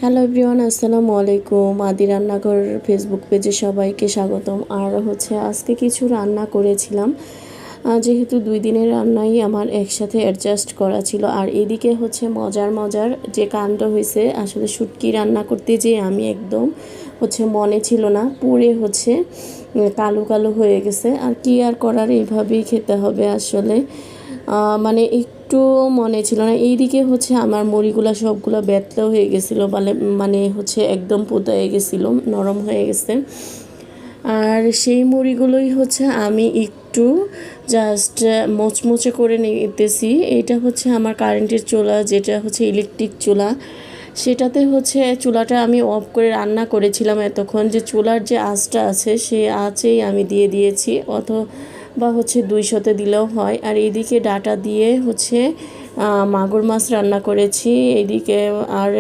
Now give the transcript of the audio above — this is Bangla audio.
হ্যালো এভরিওয়ান, আসসালামু আলাইকুম। আদি রান্নাঘর ফেসবুক পেজে সবাইকে স্বাগতম। আর আজকে কিছু রান্না করেছিলাম, যেহেতু 2 দিনের রান্নাই আমার একসাথে অ্যাডজাস্ট করা ছিল। আর এদিকে মজার মজার যে কাণ্ড হয়েছে, আসলে শুটকি রান্না করতে যেয়ে আমি একদম মনে ছিল না, পুড়ে কালো কালো হয়ে গেছে। আর কি আর করার, এইভাবেই খেতে হবে আসলে। মানে একটু মনে ছিল না। এইদিকে আমার মুড়িগুলো সবগুলো বেতলা হয়ে গেছিলো, একদম পোতায় গেছিলো, নরম হয়ে গেছে। আর সেই মুড়িগুলোই আমি একটু জাস্ট মোচমোচে করে নিতেছি। এটা আমার কারেন্টের চুলা, যেটা ইলেকট্রিক চুলা। সেটাতে চুলাটা আমি অফ করে রান্না করেছিলাম এতক্ষণ। যে চুলার যে আঁচটা আছে, সেই আঁচেই আমি দিয়ে দিয়েছি, অথবা 200-তে দিলেও হয়। আর এইদিকে ডাটা দিয়ে মাগুর মাছ রান্না করেছি এইদিকে। আর